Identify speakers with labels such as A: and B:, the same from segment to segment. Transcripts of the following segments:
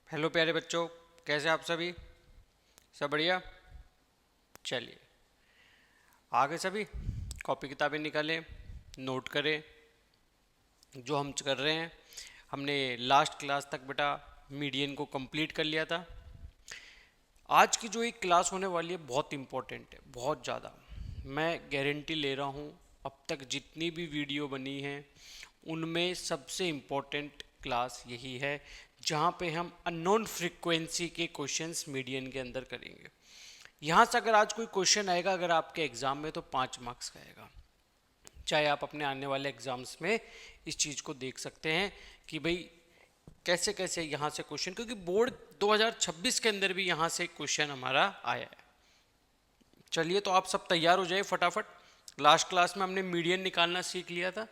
A: Hello प्यारे बच्चों, कैसे आप सभी? सब बढ़िया। चलिए आगे सभी कॉपी किताबें निकालें, नोट करें जो हम कर रहे हैं। हमने लास्ट क्लास तक बेटा मीडियन को कंप्लीट कर लिया था। आज की जो एक क्लास होने वाली है बहुत इम्पोर्टेंट है, बहुत ज़्यादा। मैं गारंटी ले रहा हूँ अब तक जितनी भी वीडियो बनी हैं उनमें सबसे इम्पोर्टेंट क्लास यही है, जहाँ पे हम अननोन फ्रीक्वेंसी के क्वेश्चंस मीडियन के अंदर करेंगे। यहाँ से अगर आज कोई क्वेश्चन आएगा अगर आपके एग्ज़ाम में तो 5 मार्क्स का आएगा। चाहे आप अपने आने वाले एग्ज़ाम्स में इस चीज़ को देख सकते हैं कि भाई कैसे कैसे यहाँ से क्वेश्चन, क्योंकि बोर्ड 2026 के अंदर भी यहाँ से क्वेश्चन हमारा आया है। चलिए तो आप सब तैयार हो जाए फटाफट। लास्ट क्लास में हमने मीडियन निकालना सीख लिया था,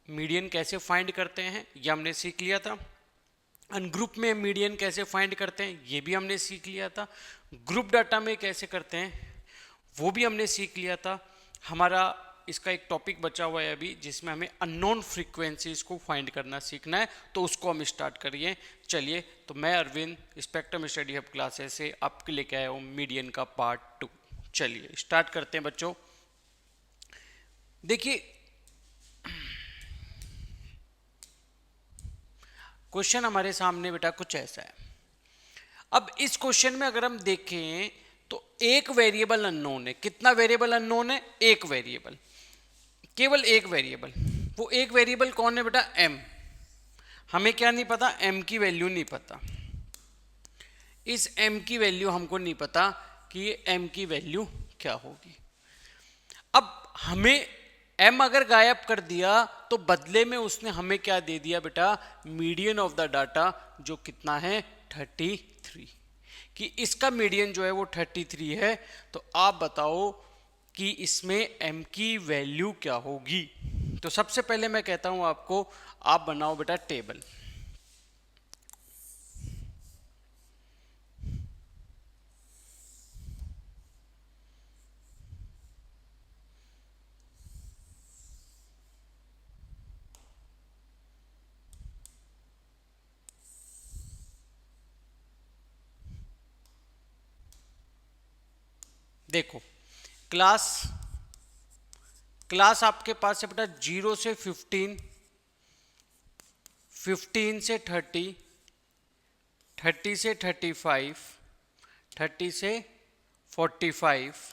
A: मीडियन कैसे फाइंड करते हैं ये हमने सीख लिया था। अनग्रुप में मीडियन कैसे फाइंड करते हैं ये भी हमने सीख लिया था। ग्रुप डाटा में कैसे करते हैं वो भी हमने सीख लिया था। हमारा इसका एक टॉपिक बचा हुआ है अभी, जिसमें हमें अननोन फ्रीक्वेंसीज को फाइंड करना सीखना है, तो उसको हम स्टार्ट करिए। चलिए तो मैं Arvind spectrum study hub classes से आपके लेके आया हूँ मीडियन का पार्ट 2। चलिए स्टार्ट करते हैं बच्चों। देखिए क्वेश्चन हमारे सामने बेटा कुछ ऐसा है। अब इस क्वेश्चन में अगर हम देखें तो एक वेरिएबल अननोन है। कितना वेरिएबल अननोन है? एक वेरिएबल, केवल एक वेरिएबल। वो एक वेरिएबल कौन है बेटा? m। हमें क्या नहीं पता? m की वैल्यू नहीं पता। इस m की वैल्यू हमको नहीं पता कि ये m की वैल्यू क्या होगी। अब हमें m अगर गायब कर दिया तो बदले में उसने हमें क्या दे दिया बेटा? मीडियन ऑफ द डाटा, जो कितना है? 33। कि इसका मीडियन जो है वो 33 है। तो आप बताओ कि इसमें m की वैल्यू क्या होगी। तो सबसे पहले मैं कहता हूं आपको, आप बनाओ बेटा टेबल। देखो क्लास क्लास आपके पास है बेटा 0 से 15, 15 से 30, 30 से 35, 30 से 45,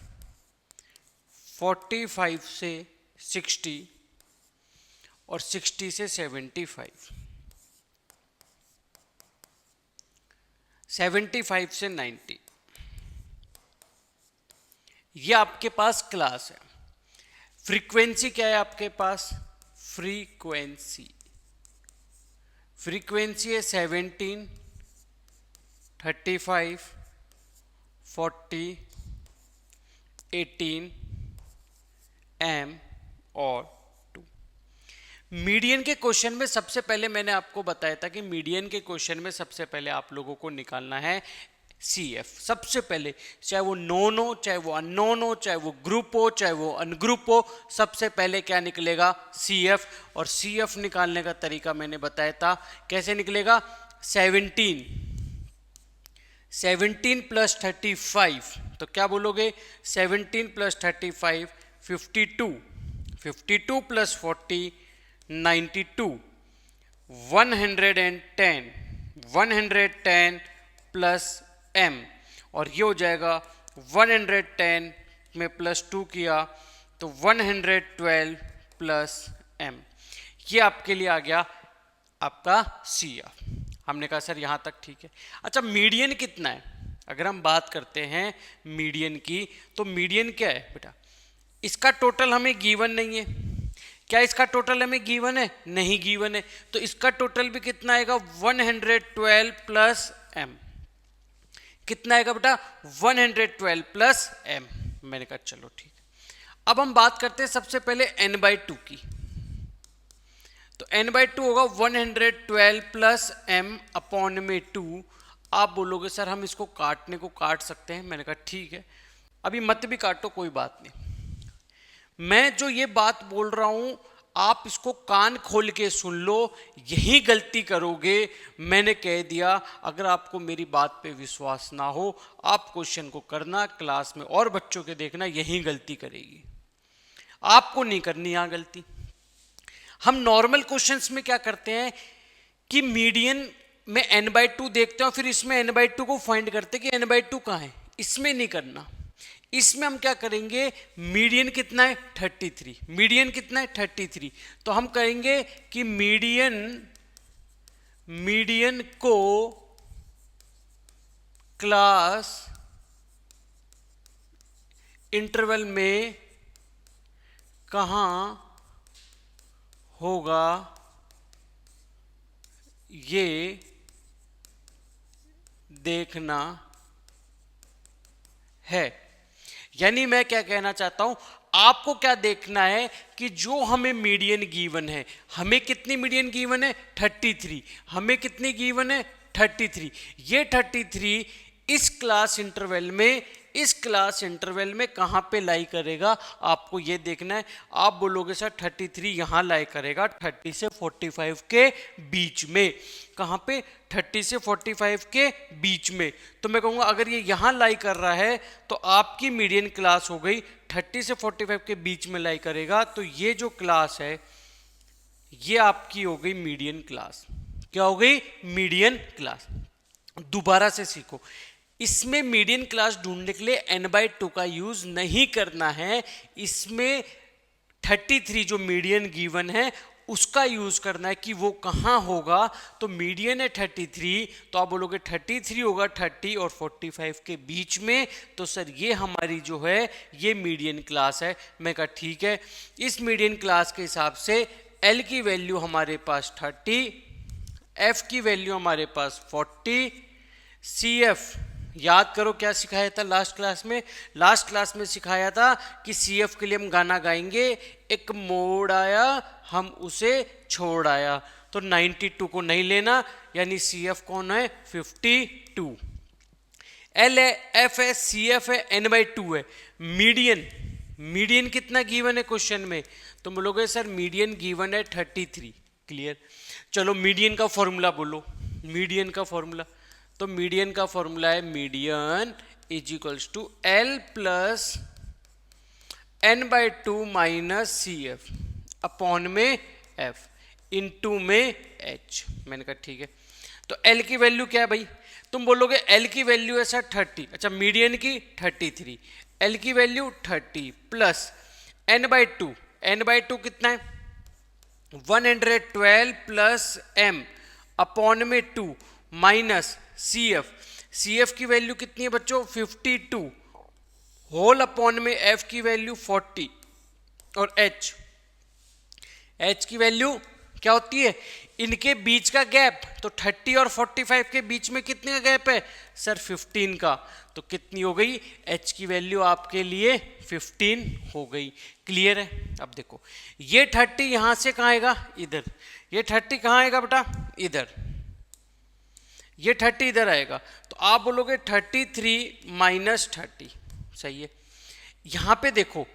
A: 45 से 60 और 60 से 75, 75 से 90। ये आपके पास क्लास है। फ्रीक्वेंसी क्या है आपके पास? फ्रीक्वेंसी फ्रीक्वेंसी है 17, 35, 40, 18 m और 2। मीडियन के क्वेश्चन में सबसे पहले मैंने आपको बताया था कि मीडियन के क्वेश्चन में सबसे पहले आप लोगों को निकालना है CF। सबसे पहले, चाहे वो नोन हो, चाहे वो अननोन हो, चाहे वो ग्रुप हो, चाहे वो अनग्रुप हो, सबसे पहले क्या निकलेगा? CF। और CF निकालने का तरीका मैंने बताया था। कैसे निकलेगा? 17 प्लस 35, तो क्या बोलोगे? 17 प्लस 35 52, 52 प्लस 40 92, 110, 110 प्लस m, और ये हो जाएगा 110 में प्लस 2 किया तो 112 प्लस m। ये आपके लिए आ गया आपका CF। हमने कहा सर यहाँ तक ठीक है। अच्छा मीडियन कितना है? अगर हम बात करते हैं मीडियन की, तो मीडियन क्या है बेटा? इसका टोटल हमें गिवन नहीं है। क्या इसका टोटल हमें गिवन है? नहीं गिवन है। तो इसका टोटल भी कितना आएगा? 112 प्लस m। कितना आएगा बेटा? 112 प्लस m। मैंने कहा चलो ठीक है। अब हम बात करते हैं सबसे पहले n/2 की। तो n/2 होगा 112 प्लस m अपॉन में 2। आप बोलोगे सर हम इसको काटने को काट सकते हैं। मैंने कहा ठीक है, अभी मत भी काटो, कोई बात नहीं। मैं जो ये बात बोल रहा हूं आप इसको कान खोल के सुन लो, यही गलती करोगे। मैंने कह दिया, अगर आपको मेरी बात पे विश्वास ना हो, आप क्वेश्चन को करना, क्लास में और बच्चों के देखना, यही गलती करेगी, आपको नहीं करनी यहाँ गलती। हम नॉर्मल क्वेश्चंस में क्या करते हैं कि मीडियन में n/2 देखते हैं, फिर इसमें n/2 को फाइंड करते हैं कि n/2 कहाँ है। इसमें नहीं करना, इसमें हम क्या करेंगे, मीडियन कितना है 33, मीडियन कितना है 33, तो हम कहेंगे कि मीडियन को क्लास इंटरवल में कहाँ होगा ये देखना है। यानी मैं क्या कहना चाहता हूं, आपको क्या देखना है कि जो हमें मीडियन गिवन है, हमें कितनी मीडियन गिवन है 33, हमें कितनी गिवन है 33, ये 33 इस क्लास इंटरवल में कहां पे लाई करेगा, आपको ये देखना है। आप बोलोगे सर 33 यहां लाई करेगा 30 से 45 के बीच में, कहां पे 30 से 45 के बीच में, तो मैं कहूंगा अगर ये यहां लाई कर रहा है तो आपकी मीडियन क्लास हो गई 30 से 45 के बीच में लाई करेगा, तो ये जो क्लास है ये आपकी हो गई मीडियन क्लास। क्या हो गई, मीडियन क्लास। दोबारा से सीखो, इसमें मीडियन क्लास ढूंढने के लिए n/2 का यूज नहीं करना है, इसमें 33 जो मीडियन गिवन है उसका यूज करना है कि वो कहां होगा। तो मीडियन है 33, तो आप बोलोगे 33 होगा 30 और 45 के बीच में, तो सर ये हमारी जो है ये मीडियन क्लास है। मैं कहा ठीक है, इस मीडियन क्लास के हिसाब से L की वैल्यू हमारे पास 30, F की वैल्यू हमारे पास 40, CF याद करो क्या सिखाया था लास्ट क्लास में सिखाया था कि CF के लिए हम गाना गाएंगे, एक मोड़ आया हम उसे छोड़ आया, तो 92 को नहीं लेना, यानी CF कौन है 52, L है, F है, CF है, n/2 है। मीडियन कितना गिवन है क्वेश्चन में, तो बोलोगे सर मीडियन गिवन है 33, क्लियर। चलो मीडियन का फॉर्मूला बोलो, मीडियन का फॉर्मूला, तो मीडियन का फॉर्मूला है median is equals to L plus n/2 minus CF upon में F इनटू में H। मैंने कहा ठीक है, तो L की वैल्यू क्या है भाई, तुम बोलोगे L की वैल्यू है सर 30, अच्छा मीडियन की 33, L की वैल्यू 30 प्लस n/2 कितना है 112 प्लस m अपॉन में 2 माइनस CF की वैल्यू कितनी है बच्चों 52 होल अपॉन में F की वैल्यू 40 और H की वैल्यू क्या होती है, इनके बीच का गैप, तो 30 और 45 के बीच में कितने का गैप है सर 15 का, तो कितनी हो गई H की वैल्यू आपके लिए 15 हो गई। क्लियर है। अब देखो ये 30 यहां से कहां आएगा, इधर, ये 30 कहां आएगा बेटा इधर, ये 30 इधर आएगा, तो आप बोलोगे 33 माइनस 30, सही है। यहां पे देखो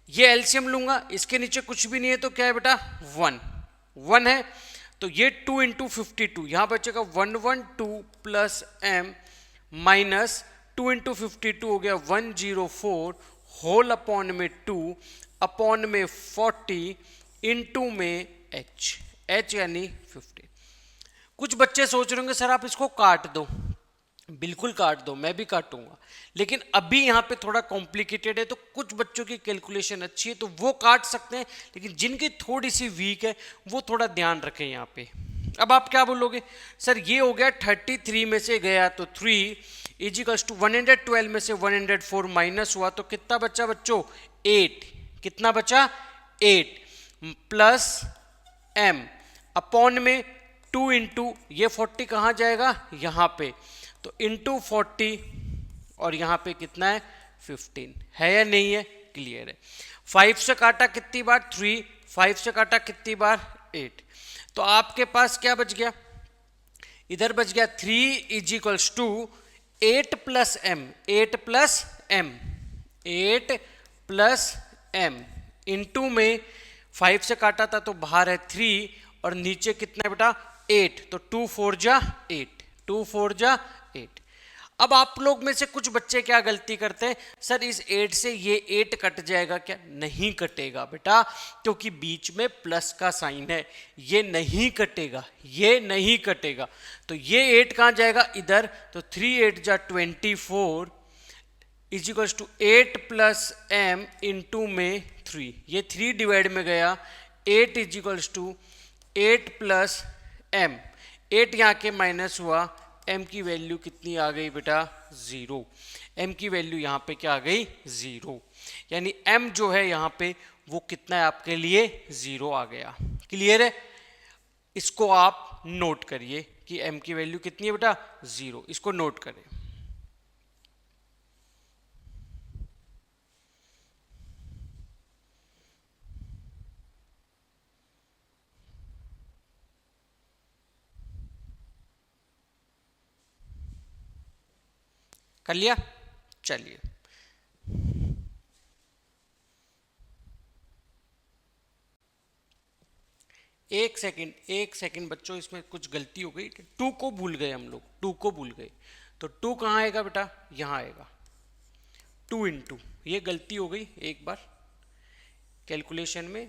A: ये एलसीएम लूंगा, इसके नीचे कुछ भी नहीं है, तो क्या है बेटा 1 है, तो ये 2 इंटू 52, यहां बचेगा 112 प्लस m माइनस 2 इंटू 52 हो गया 104 होल अपॉन में 2 अपॉन में 40 इंटू में h यानी 50। कुछ बच्चे सोच रहे होंगे सर आप इसको काट दो, बिल्कुल काट दो, मैं भी काटूंगा, लेकिन अभी यहाँ पे थोड़ा कॉम्प्लिकेटेड है, तो कुछ बच्चों की कैलकुलेशन अच्छी है तो वो काट सकते हैं, लेकिन जिनकी थोड़ी सी वीक है वो थोड़ा ध्यान रखें यहाँ पे। अब आप क्या बोलोगे सर ये हो गया 33 में से गया तो 3 इजिकल्स टू 112 में से 104 माइनस हुआ तो कितना बचा बच्चों 8, कितना बचा 8 प्लस m अपॉन में 2 इंटू ये 40 कहाँ जाएगा यहाँ पे, तो इंटू 40 और यहाँ पे कितना है 15 है या नहीं है, क्लियर है। 5 से काटा कितनी बार 3, 5 से काटा कितनी बार 8, तो आपके पास क्या बच गया, इधर बच गया 3 is equals to 8 plus m, 8 plus m into में 5 से काटा था तो बाहर है 3 और नीचे कितना है बेटा 8, तो 2 4 जा 8, 2 4 जा 8। अब आप लोग में से कुछ बच्चे क्या गलती करते हैं, सर इस 8 से ये 8 कट जाएगा क्या? नहीं कटेगा बेटा, क्योंकि बीच में प्लस का साइन है, ये नहीं कटेगा, ये नहीं कटेगा। तो ये 8 कहाँ जाएगा? इधर। तो 3 8 जा 24 is equals to 8 plus m into में 3, ये 3 डिवाइड में गया, 8 is equals to 8 plus m, 8 यहाँ के माइनस हुआ, m की वैल्यू कितनी आ गई बेटा? 0। m की वैल्यू यहाँ पे क्या आ गई? 0। यानी m जो है यहाँ पे वो कितना है आपके लिए? 0 आ गया। क्लियर है? इसको आप नोट करिए कि m की वैल्यू कितनी है बेटा? 0। इसको नोट करें। कर लिया? चलिए एक सेकंड बच्चों, इसमें कुछ गलती हो गई। 2 को भूल गए हम लोग, 2 को भूल गए। तो 2 कहाँ आएगा बेटा? यहाँ आएगा, 2 इंटू, ये गलती हो गई एक बार कैलकुलेशन में,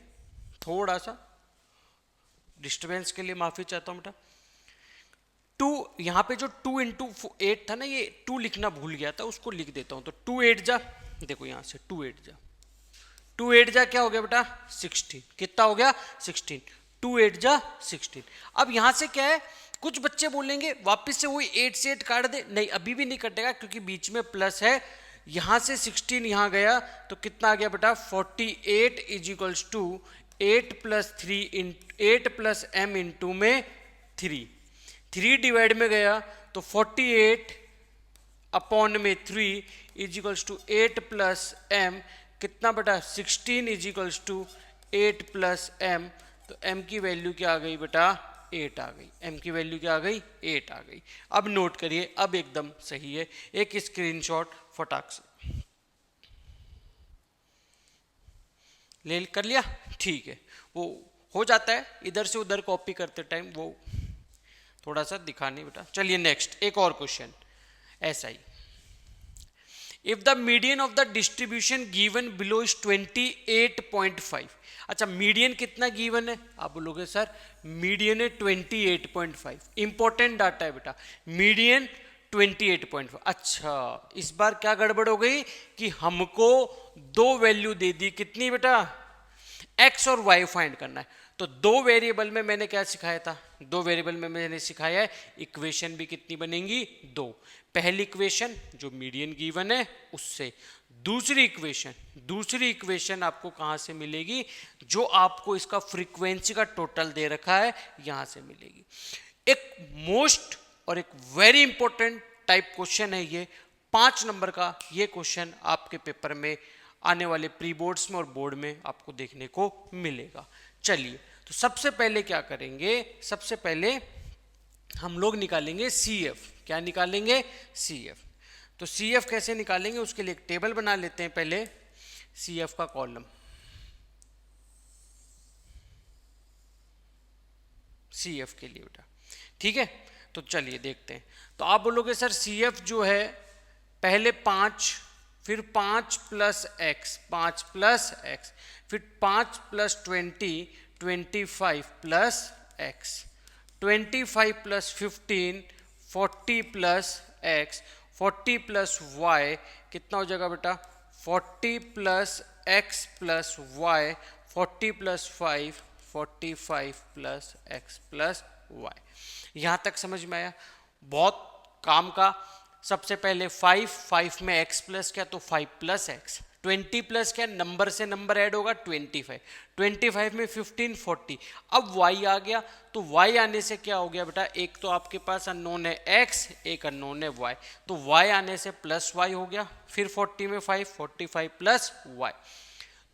A: थोड़ा सा डिस्टर्बेंस के लिए माफी चाहता हूँ बेटा। 2 यहाँ पे जो 2 इंटू 8 था ना, ये 2 लिखना भूल गया था, उसको लिख देता हूँ। तो 2 8 जा, देखो यहाँ से 2 8 जा, 2 8 जा क्या हो गया बेटा? 16। कितना हो गया? 16। 2 8 जा 16। अब यहाँ से क्या है, कुछ बच्चे बोलेंगे वापस से वही 8 से 8 काट दे, नहीं अभी भी नहीं कटेगा क्योंकि बीच में प्लस है। यहाँ से 16 यहाँ गया तो कितना आ गया बेटा? 48 is equals to 8 plus 3 in 8 plus m into में 3 डिवाइड में गया तो 48 अपॉन में 3 is equals to 8 plus m, कितना बेटा? 16 is equals to 8 plus m। तो m की वैल्यू क्या आ गई बेटा? 8 आ गई। m की वैल्यू क्या आ गई? 8 आ गई। अब नोट करिए, अब एकदम सही है। एक स्क्रीनशॉट फटाक से ले कर लिया? ठीक है, वो हो जाता है इधर से उधर कॉपी करते टाइम, वो थोड़ा सा दिखाने बेटा। चलिए नेक्स्ट एक और क्वेश्चन ऐसा ही। If the median of the distribution given below is 28.5। अच्छा मीडियन कितना गिवन है? आप बोलोगे सर मीडियन है 28.5। इंपॉर्टेंट डाटा है बेटा, मीडियन 28.5। अच्छा इस बार क्या गड़बड़ हो गई कि हमको 2 वैल्यू दे दी, कितनी बेटा? x और y फाइंड करना है। तो 2 वेरिएबल में मैंने क्या सिखाया था? 2 वेरिएबल में मैंने सिखाया है इक्वेशन भी कितनी बनेंगी? 2। पहली इक्वेशन जो मीडियन गिवन है उससे, दूसरी इक्वेशन आपको कहां से मिलेगी? जो आपको इसका फ्रीक्वेंसी का टोटल दे रखा है यहां से मिलेगी। एक मोस्ट और एक वेरी इंपॉर्टेंट टाइप क्वेश्चन है ये, 5 नंबर का ये क्वेश्चन आपके पेपर में आने वाले प्री बोर्ड्स में और बोर्ड में आपको देखने को मिलेगा। चलिए तो सबसे पहले क्या करेंगे? सबसे पहले हम लोग निकालेंगे CF। क्या निकालेंगे? CF। तो CF कैसे निकालेंगे उसके लिए एक टेबल बना लेते हैं पहले, CF का कॉलम, CF के लिए बेटा, ठीक है। तो चलिए देखते हैं। तो आप बोलोगे सर CF जो है पहले 5, फिर 5 प्लस x, 5 प्लस x, फिर 5 plus 20, 25 plus x, 25 plus 15, 40 plus x, 40 plus y, कितना हो जाएगा बेटा? 40 plus x plus y, 40 plus 5, 45 plus x plus y। यहाँ तक समझ में आया? बहुत काम का। सबसे पहले 5 में x प्लस क्या? तो 5 प्लस x, 20 प्लस क्या? नंबर से नंबर ऐड होगा 25 में 15, 40। अब y आ गया, तो y आने से क्या हो गया बेटा? एक तो आपके पास अननोन है x, एक अननोन है y, तो y आने से प्लस y हो गया। फिर 40 में 5, 45 प्लस y।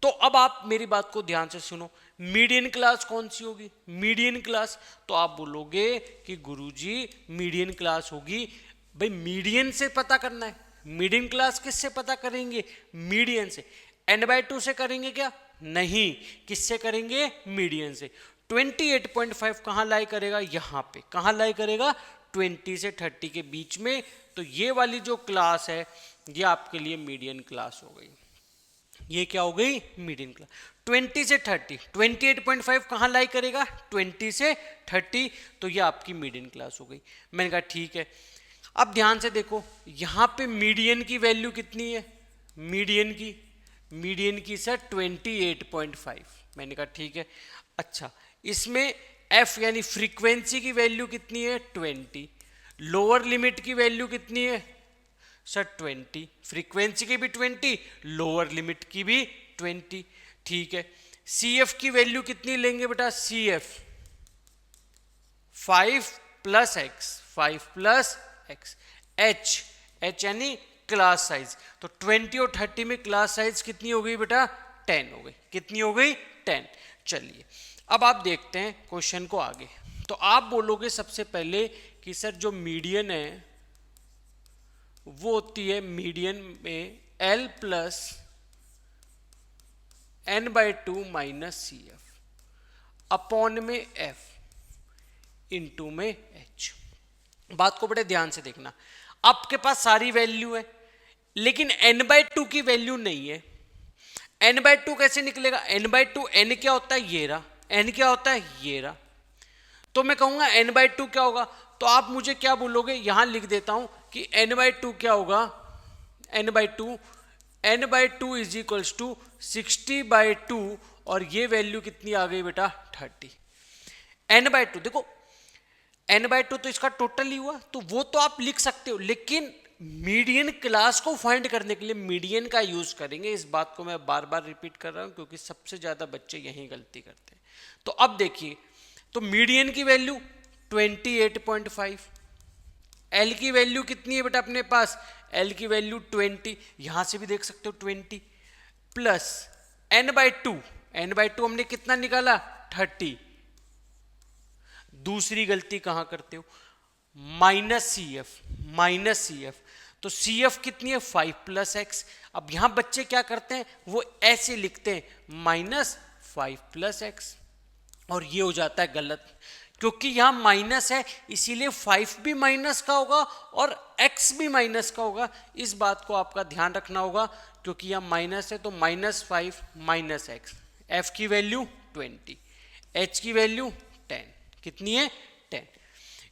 A: तो अब आप मेरी बात को ध्यान से सुनो, मीडियन क्लास कौन सी होगी? मीडियन क्लास, तो आप बोलोगे कि गुरुजी मीडियन क्लास होगी, भाई मीडियन से पता करना है। मीडियन क्लास किससे पता करेंगे? मीडियन से। n/2 से करेंगे क्या? नहीं, किससे करेंगे? मीडियन से। 28.5 कहाँ लाई करेगा? यहाँ पे। कहाँ लाई करेगा? 20 से 30 के बीच में। तो ये वाली जो क्लास है ये आपके लिए मीडियन क्लास हो गई। ये क्या हो गई? Median class. 20 से 30, 28.5 कहाँ लाई करेगा? 20 से 30, तो ये आपकी मीडियन क्लास हो गई। मैंने कहा ठीक है। अब ध्यान से देखो, यहाँ पे मीडियन की वैल्यू कितनी है? मीडियन की सर 28.5। मैंने कहा ठीक है। अच्छा, इसमें एफ यानी फ्रीक्वेंसी की वैल्यू कितनी है? 20। लोअर लिमिट की वैल्यू कितनी है सर? 20। फ्रीक्वेंसी की भी 20, लोअर लिमिट की भी 20। ठीक है, सी एफ की वैल्यू कितनी लेंगे बेटा? C F 5 plus X, 5 plus X. H यानी क्लास साइज, तो 20 और 30 में क्लास साइज कितनी हो गई बेटा? 10 हो गई। कितनी हो गई? 10। चलिए अब आप देखते हैं क्वेश्चन को आगे। तो आप बोलोगे सबसे पहले कि सर जो मीडियन है वो होती है मीडियन में L plus n/2 minus C F upon में F इंटू में H। बात को बड़े ध्यान से देखना, आपके पास सारी वैल्यू है लेकिन n/2 की वैल्यू नहीं है। n/2 कैसे निकलेगा? n/2 n क्या होता है? ये रहा। n क्या होता है? ये रहा। तो मैं कहूंगा n/2 क्या होगा? तो आप मुझे क्या बोलोगे? यहां लिख देता हूं कि n/2 क्या होगा? n/2 इज इक्वल्स टू 60/2 और ये वैल्यू कितनी आ गई बेटा? 30। n/2 देखो, n/2 तो इसका टोटल ही हुआ, तो वो तो आप लिख सकते हो, लेकिन मीडियन क्लास को फाइंड करने के लिए मीडियन का यूज करेंगे। इस बात को मैं बार बार रिपीट कर रहा हूं क्योंकि सबसे ज्यादा बच्चे यही गलती करते हैं। तो अब देखिए, तो मीडियन की वैल्यू 28.5, एल की वैल्यू कितनी है बेटा अपने पास? एल की वैल्यू 20, यहां से भी देख सकते हो 20 प्लस n/2 हमने कितना निकाला? 30। दूसरी गलती कहां करते हो? Minus C F. तो सी एफ कितनी है? 5 प्लस एक्स। अब यहां बच्चे क्या करते हैं? वो ऐसे लिखते हैं -5 प्लस एक्स, और ये हो जाता है गलत, क्योंकि यहां माइनस है इसीलिए 5 भी माइनस का होगा और x भी माइनस का होगा। इस बात को आपका ध्यान रखना होगा, क्योंकि यहां माइनस है तो -5 माइनस एक्स। f की वैल्यू 20, h की वैल्यू 10। कितनी है? 10।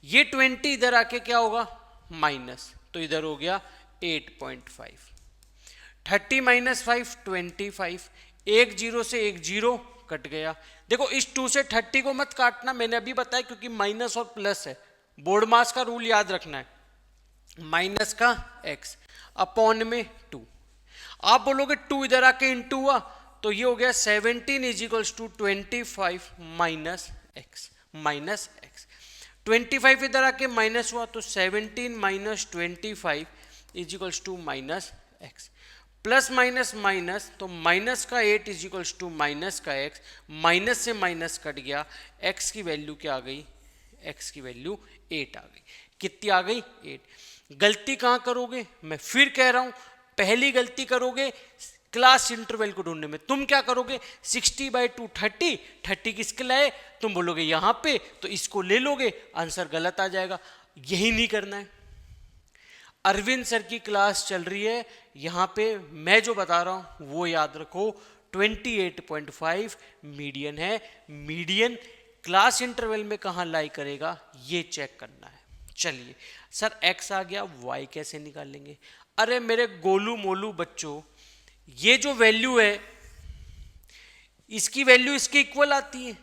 A: ये 20 इधर आके क्या होगा? माइनस, तो इधर हो गया 8.5। 30 माइनस 5 25। एक जीरो से एक जीरो कट गया। देखो इस 2 से 30 को मत काटना, मैंने अभी बताया, क्योंकि माइनस और प्लस है। बोर्ड मास का रूल याद रखना है, माइनस का x अपॉन में 2। आप बोलोगे 2 इधर आके इंटू हुआ तो ये हो गया 17 is equals to 25 minus X. 25 इधर आके माइनस हुआ तो 17 minus 25 is equals to minus X. Plus minus minus, तो माइनस का 8 इज इक्वल्स टू माइनस का x। माइनस से माइनस कट गया, x की वैल्यू क्या आ गई? x की वैल्यू 8 आ गई। कितनी आ गई? 8। गलती कहाँ करोगे? मैं फिर कह रहा हूं, पहली गलती करोगे क्लास इंटरवल को ढूंढने में। तुम क्या करोगे? 60/2 30 किसके लाए? तुम बोलोगे यहां पे, तो इसको ले लोगे, आंसर गलत आ जाएगा। यही नहीं करना है। अरविंद सर की क्लास चल रही है, यहां पे मैं जो बता रहा हूं वो याद रखो। 28.5 मीडियन है। मीडियन क्लास इंटरवल में कहां लाई करेगा ये चेक करना है। चलिए सर x आ गया, y कैसे निकालेंगे? अरे मेरे गोलू मोलू बच्चों, ये जो वैल्यू है इसकी वैल्यू इसके इक्वल आती है,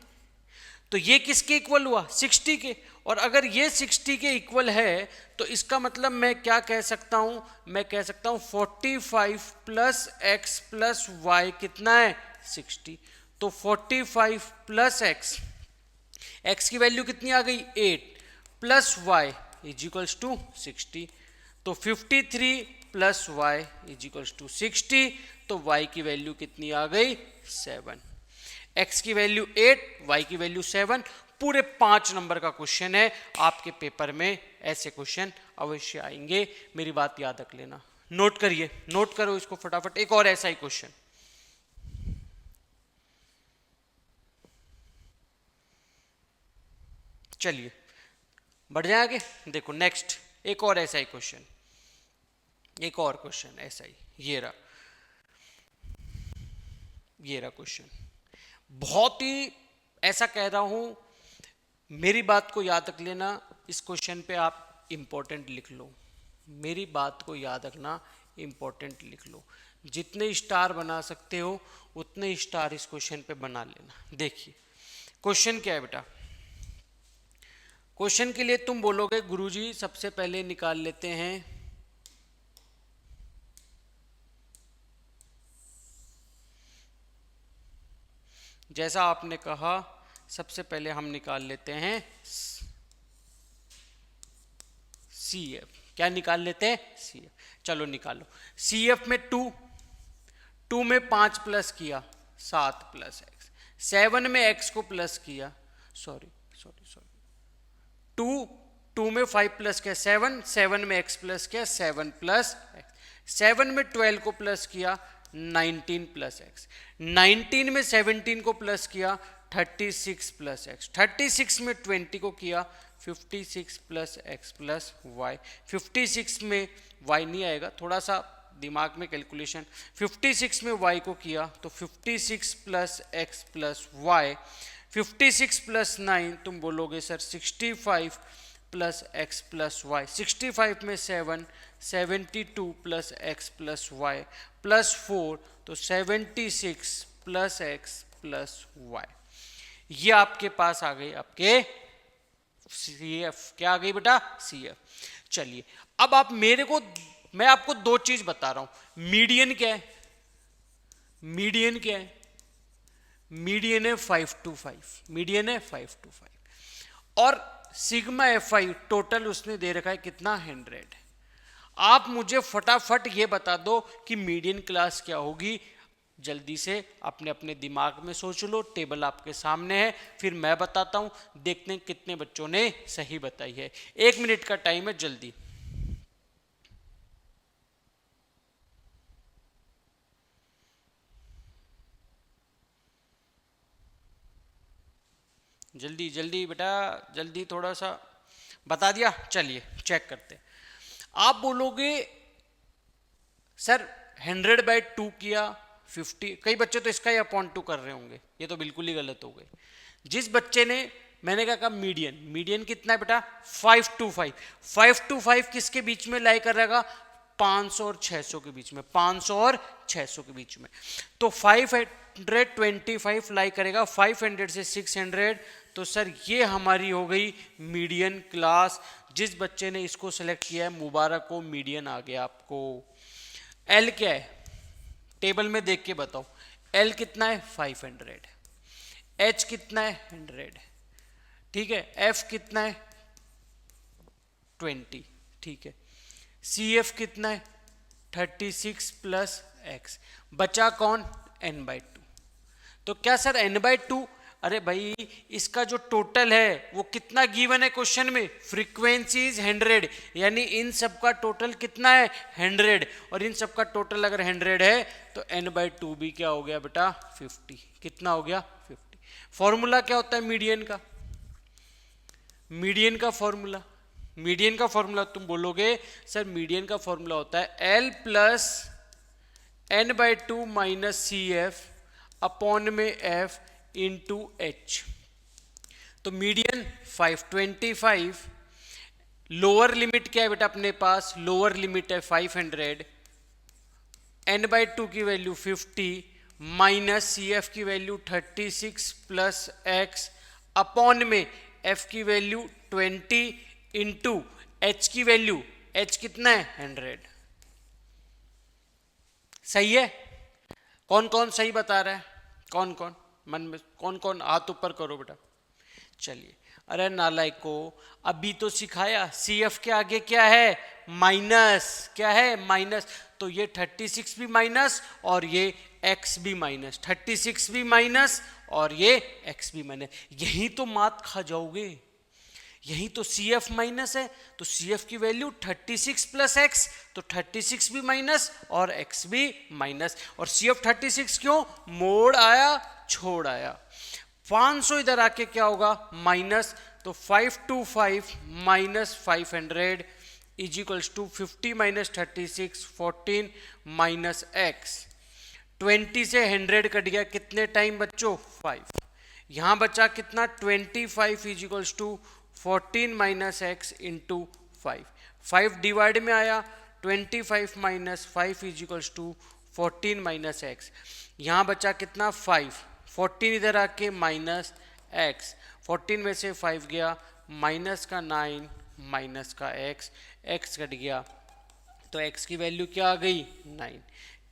A: तो ये किसके इक्वल हुआ? 60 के। और अगर ये 60 के इक्वल है तो इसका मतलब मैं क्या कह सकता हूं? मैं कह सकता हूं 45 प्लस एक्स प्लस वाई कितना है? 60। तो 45 प्लस एक्स, एक्स की वैल्यू कितनी आ गई? 8 plus Y is equals to 60। तो 53 plus Y is equals to 60। तो y की वैल्यू कितनी आ गई? 7। x की वैल्यू 8, y की वैल्यू 7। पूरे 5 नंबर का क्वेश्चन है। आपके पेपर में ऐसे क्वेश्चन अवश्य आएंगे, मेरी बात याद रख लेना। नोट करिए, नोट करो इसको फटाफट। एक और ऐसा ही क्वेश्चन, चलिए बढ़ जाए आगे। देखो नेक्स्ट एक और ऐसा ही क्वेश्चन, एक और क्वेश्चन ऐसा ही, ये रहा क्वेश्चन। बहुत ही ऐसा कह रहा हूं, मेरी बात को याद रख लेना, इस क्वेश्चन पे आप इंपॉर्टेंट लिख लो, मेरी बात को याद रखना, इंपॉर्टेंट लिख लो, जितने स्टार बना सकते हो उतने स्टार इस क्वेश्चन पे बना लेना। देखिए क्वेश्चन क्या है बेटा, क्वेश्चन के लिए तुम बोलोगे गुरुजी सबसे पहले निकाल लेते हैं जैसा आपने कहा, सबसे पहले हम निकाल लेते हैं सी एफ। क्या निकाल लेते हैं? C F. चलो निकालो। सी एफ में 2 में 5 प्लस किया 7 प्लस एक्स, 7 में एक्स को प्लस किया, सॉरी 2 में 5 प्लस किया 7 में एक्स प्लस किया 7 प्लस एक्स, 7 में 12 को प्लस किया 19 प्लस एक्स, 19 में 17 को प्लस किया 36 प्लस एक्स, 36 में 20 को किया 56 प्लस एक्स प्लस वाई, 56 में वाई नहीं आएगा, थोड़ा सा दिमाग में कैलकुलेशन, 56 में y को किया तो 56 plus x plus y, 56 plus 9 तुम बोलोगे sir 65 plus x plus y, 65 में 7 72 plus x plus y plus 4 तो 76 प्लस एक्स प्लस वाई। ये आपके पास आ गई आपके सी एफ। क्या आ गई बेटा? C F. चलिए अब आप मेरे को, मैं आपको दो चीज बता रहा हूं, मीडियन क्या है, मीडियन क्या है, मीडियन है 5 to 5, मीडियन है 5 to 5 और सिग्मा एफ आई टोटल उसने दे रखा है कितना 100। आप मुझे फटाफट ये बता दो कि मीडियन क्लास क्या होगी, जल्दी से अपने अपने दिमाग में सोच लो, टेबल आपके सामने है, फिर मैं बताता हूं, देखते हैं कितने बच्चों ने सही बताई है। 1 मिनट का टाइम है, जल्दी जल्दी जल्दी बेटा जल्दी, थोड़ा सा बता दिया। चलिए चेक करते हैं। आप बोलोगे सर 100/2 किया 50, कई बच्चे तो इसका ही अपॉन 2 कर रहे होंगे, ये तो बिल्कुल ही गलत हो गए। जिस बच्चे ने, मैंने क्या कहा मीडियन, मीडियन कितना है बेटा 5 to 5, 5 to 5 किसके बीच में लाई कर रहेगा 500 और 600 के बीच में, 500 और 600 के बीच में, तो 525 लाई करेगा 500 से 600, तो सर ये हमारी हो गई मीडियन क्लास। जिस बच्चे ने इसको सेलेक्ट किया है मुबारक हो, मीडियन आ गया आपको। एल क्या है टेबल में देख के बताओ, एल कितना है 500, एच कितना है 100, ठीक है, एफ कितना है 20, ठीक है, सी एफ कितना है 36 प्लस एक्स, बचा कौन n/2। तो क्या सर n/2, अरे भाई इसका जो टोटल है वो कितना गिवन है क्वेश्चन में, फ्रीक्वेंसी इज 100, यानी इन सब का टोटल कितना है 100, और इन सब का टोटल अगर 100 है तो n/2 भी क्या हो गया बेटा 50, कितना हो गया 50। फॉर्मूला क्या होता है मीडियन का, मीडियन का फॉर्मूला, मीडियन का फॉर्मूला तुम बोलोगे सर मीडियन का फॉर्मूला होता है L plus n/2 minus C F upon में f इंटू एच। तो मीडियन 525, लोअर लिमिट क्या है बेटा अपने पास, लोअर लिमिट है 500, n/2 की वैल्यू 50 माइनस सी एफ की वैल्यू 36 प्लस एक्स अपॉन में f की वैल्यू 20 इंटू h की वैल्यू, h कितना है 100। सही है? कौन कौन सही बता रहा है, कौन कौन मन में, कौन कौन हाथ ऊपर करो बेटा। चलिए, अरे नालायक को अभी तो सिखाया, सी एफ के आगे क्या है माइनस, क्या है माइनस, तो ये 36 भी माइनस और ये x भी माइनस, 36 भी माइनस और ये x भी माइनस, यही तो मात खा जाओगे, यही तो सी एफ माइनस है, तो सी एफ की वैल्यू 36 प्लस एक्स, तो 36 भी माइनस और x भी माइनस, और सी एफ 36 क्यों, मोड़ आया छोड़ आया, 500 इधर आके क्या होगा माइनस, तो 525 minus 500 is equals to 50 minus 36 14 minus x. 20 से 100 कट गया, कितने टाइम बच्चों 5। यहाँ बचा कितना 25 is equals to 14 minus x into 5। 5 divide में आया, 25 minus 5 is equals to 14 minus x. यहाँ बचा कितना 5, 14 इधर आके माइनस एक्स, 14 में से 5 गया, माइनस का 9 माइनस का एक्स, एक्स कट गया तो एक्स की वैल्यू क्या आ गई 9।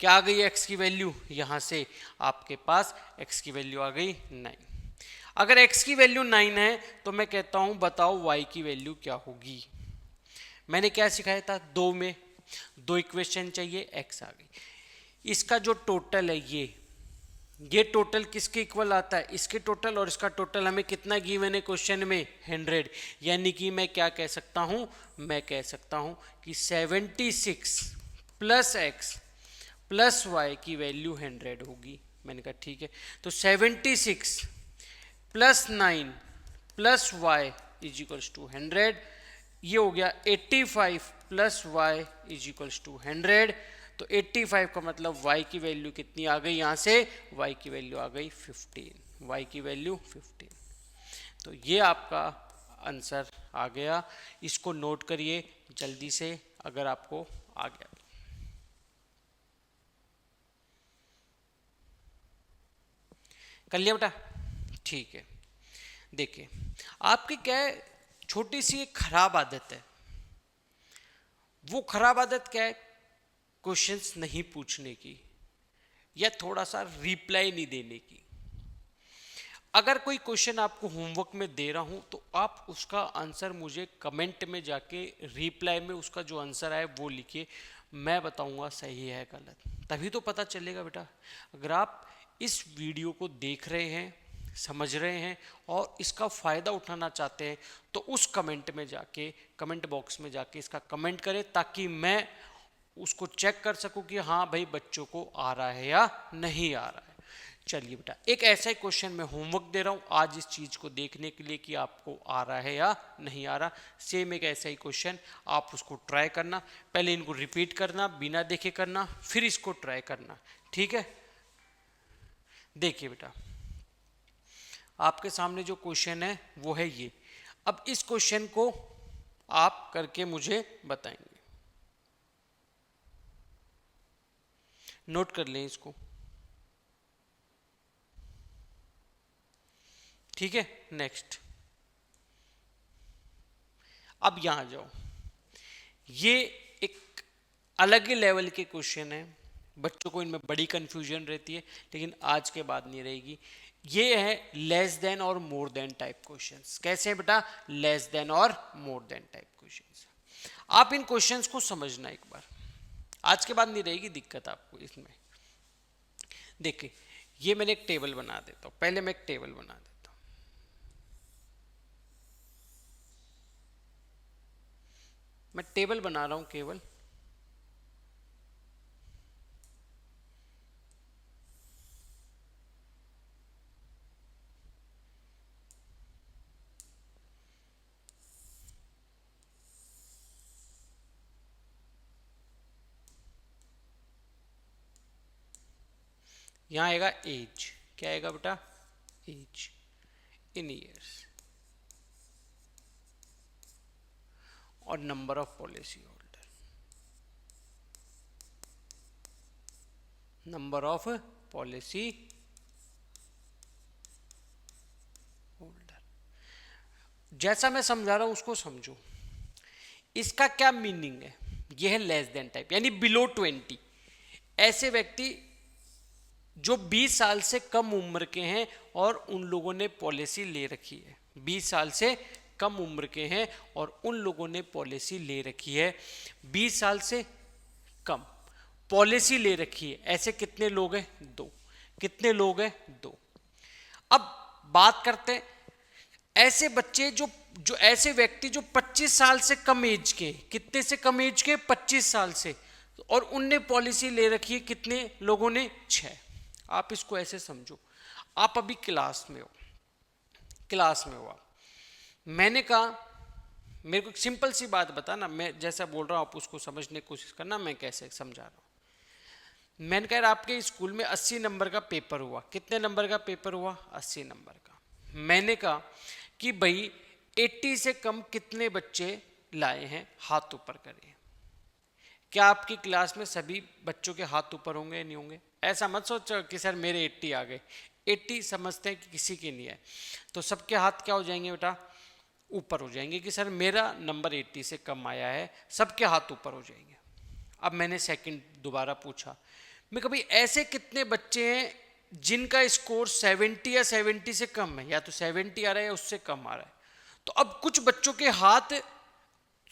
A: क्या आ गई एक्स की वैल्यू, यहाँ से आपके पास एक्स की वैल्यू आ गई 9। अगर x की वैल्यू 9 है तो मैं कहता हूं बताओ y की वैल्यू क्या होगी। मैंने क्या सिखाया था, दो में दो इक्वेशन चाहिए, x आ गई। इसका जो टोटल है ये टोटल किसके इक्वल आता है, इसके टोटल और इसका टोटल हमें कितना गिवन है क्वेश्चन में 100। यानी कि मैं क्या कह सकता हूं, मैं कह सकता हूं कि 76 प्लस एक्स प्लस वाई की वैल्यू 100 होगी। मैंने कहा ठीक है, तो 76 plus 9 plus Y is equals to 100, ये हो गया 85 plus Y is equals to 100। तो 85 का मतलब y की वैल्यू कितनी आ गई, यहाँ से y की वैल्यू आ गई 15, y की वैल्यू 15। तो ये आपका आंसर आ गया, इसको नोट करिए जल्दी से अगर आपको आ गया। कर लिया बेटा, ठीक है। देखिए आपकी क्या है, छोटी सी एक खराब आदत है। वो खराब आदत क्या है, क्वेश्चंस नहीं पूछने की या थोड़ा सा रिप्लाई नहीं देने की। अगर कोई क्वेश्चन आपको होमवर्क में दे रहा हूं तो आप उसका आंसर मुझे कमेंट में जाके रिप्लाई में उसका जो आंसर आए वो लिखिए, मैं बताऊंगा सही है गलत, तभी तो पता चलेगा बेटा। अगर आप इस वीडियो को देख रहे हैं, समझ रहे हैं और इसका फ़ायदा उठाना चाहते हैं तो उस कमेंट में जाके, कमेंट बॉक्स में जाके इसका कमेंट करें, ताकि मैं उसको चेक कर सकूं कि हाँ भाई बच्चों को आ रहा है या नहीं आ रहा है। चलिए बेटा, एक ऐसा ही क्वेश्चन मैं होमवर्क दे रहा हूँ आज इस चीज़ को देखने के लिए कि आपको आ रहा है या नहीं आ रहा। सेम एक ऐसा ही क्वेश्चन आप उसको ट्राई करना, पहले इनको रिपीट करना, बिना देखे करना, फिर इसको ट्राई करना, ठीक है। देखिए बेटा, आपके सामने जो क्वेश्चन है वो है ये। अब इस क्वेश्चन को आप करके मुझे बताएंगे, नोट कर लें इसको, ठीक है। नेक्स्ट, अब यहां जाओ, ये एक अलग ही लेवल के क्वेश्चन है, बच्चों को इनमें बड़ी कंफ्यूजन रहती है लेकिन आज के बाद नहीं रहेगी। ये है लेस देन और मोर देन टाइप क्वेश्चंस। कैसे है बेटा, लेस देन और मोर देन टाइप क्वेश्चंस। आप इन क्वेश्चंस को समझना एक बार, आज के बाद नहीं रहेगी दिक्कत आपको इसमें। देखिए ये मैंने एक टेबल बना देता हूं, पहले मैं एक टेबल बना देता हूं। मैं टेबल बना रहा हूं केवल, यहां आएगा एज, क्या आएगा बेटा, एज इन ईयर्स और number of policy holder, number of policy holder. जैसा मैं समझा रहा हूं उसको समझो। इसका क्या मीनिंग है, यह है लेस देन टाइप यानी बिलो 20। ऐसे व्यक्ति जो 20 साल से कम उम्र के हैं और उन लोगों ने पॉलिसी ले रखी है, 20 साल से कम उम्र के हैं और उन लोगों ने पॉलिसी ले रखी है, 20 साल से कम पॉलिसी ले रखी है। ऐसे कितने लोग हैं, दो। कितने लोग हैं, दो। अब बात करते हैं ऐसे बच्चे जो ऐसे व्यक्ति जो 25 साल से कम एज के, कितने से कम एज के, 25 साल से, और उनने पॉलिसी ले रखी है, कितने लोगों ने, 6। आप इसको ऐसे समझो, आप अभी क्लास में हो, क्लास में हो आप, मैंने कहा मेरे को एक सिंपल सी बात बता ना, मैं जैसा बोल रहा हूँ आप उसको समझने की कोशिश करना, मैं कैसे समझा रहा हूँ। मैंने कहा आपके स्कूल में 80 नंबर का पेपर हुआ, कितने नंबर का पेपर हुआ? 80 नंबर का। मैंने कहा कि भाई 80 से कम कितने बच्चे लाए हैं, हाथ ऊपर करिए। क्या आपकी क्लास में सभी बच्चों के हाथ ऊपर होंगे नहीं होंगे? ऐसा मत सोचो कि सर मेरे 80 आ गए, 80 समझते हैं कि किसी के नहीं है, तो सबके हाथ क्या हो जाएंगे बेटा? ऊपर हो जाएंगे कि सर मेरा नंबर 80 से कम आया है, सबके हाथ ऊपर हो जाएंगे। अब मैंने सेकंड दोबारा पूछा, मैं कभी ऐसे कितने बच्चे हैं जिनका स्कोर 70 या 70 से कम है, या तो 70 आ रहा है या उससे कम आ रहा है। तो अब कुछ बच्चों के हाथ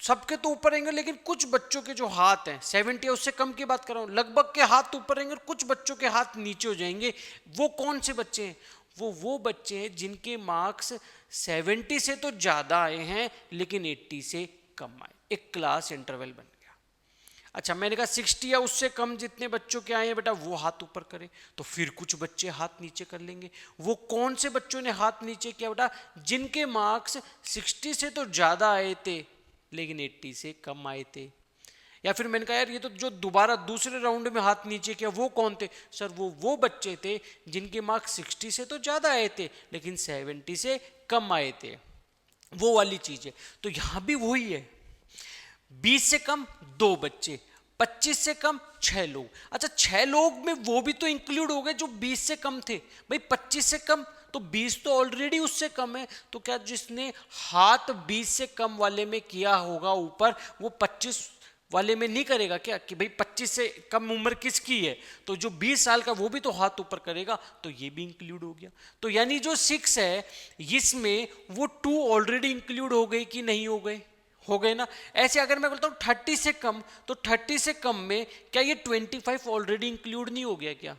A: सबके तो ऊपर रहेंगे, लेकिन कुछ बच्चों के जो हाथ हैं 70 या उससे कम की बात कर रहा हूँ, लगभग के हाथ ऊपर रहेंगे और कुछ बच्चों के हाथ नीचे हो जाएंगे। वो कौन से बच्चे हैं? वो बच्चे हैं जिनके मार्क्स 70 से तो ज़्यादा आए हैं लेकिन 80 से कम आए। एक क्लास इंटरवल बन गया। अच्छा, मैंने कहा 60 या उससे कम जितने बच्चों के आए हैं बेटा वो हाथ ऊपर करें, तो फिर कुछ बच्चे हाथ नीचे कर लेंगे। वो कौन से बच्चों ने हाथ नीचे किया बेटा? जिनके मार्क्स 60 से तो ज़्यादा आए थे लेकिन 80 से कम आए थे। या फिर मैंने कहा यार ये तो जो दोबारा दूसरे राउंड में हाथ नीचे किया वो कौन थे? सर वो बच्चे थे जिनके मार्क्स 60 से तो ज़्यादा आए थे लेकिन 70 से कम आए थे। वो वाली चीज़ है। तो यहाँ भी वही है, 20 से कम 2 बच्चे, 25 से कम 6 लोग। अच्छा, 6 लोग में वो भी तो इंक्लूड हो गए जो 20 से कम थे। भाई 25 से कम तो 20 तो ऑलरेडी उससे कम है, तो क्या जिसने हाथ 20 से कम वाले में किया होगा ऊपर, वो 25 वाले में नहीं करेगा क्या? कि भाई 25 से कम उम्र किसकी है, तो जो 20 साल का वो भी तो हाथ ऊपर करेगा, तो ये भी इंक्लूड हो गया। तो यानी जो 6 है इसमें वो 2 ऑलरेडी इंक्लूड हो गए कि नहीं हो गए? हो गए ना। ऐसे अगर मैं बोलता हूँ 30 से कम, तो 30 से कम में क्या ये 25 ऑलरेडी इंक्लूड नहीं हो गया क्या?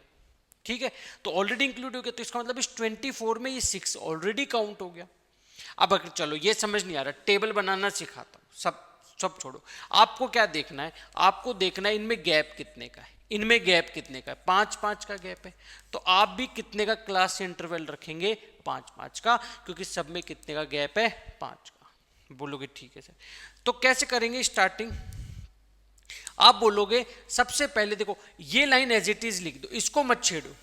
A: ठीक है, तो ऑलरेडी इंक्लूड हो गया, तो इसका मतलब इस 24 में ये 6 ऑलरेडी काउंट हो गया। अब अगर चलो ये समझ नहीं आ रहा, टेबल बनाना सिखाता हूँ, सब छोड़ो। आपको क्या देखना है? आपको देखना है इनमें गैप कितने का है, इनमें गैप कितने का है? 5-5 का गैप है। तो आप भी कितने का क्लास इंटरवल रखेंगे? 5-5 का, क्योंकि सब में कितने का गैप है? 5 का। बोलोगे ठीक है सर, तो कैसे करेंगे स्टार्टिंग? आप बोलोगे सबसे पहले देखो ये लाइन एज इट इज लिख दो, इसको मत छेड़ो।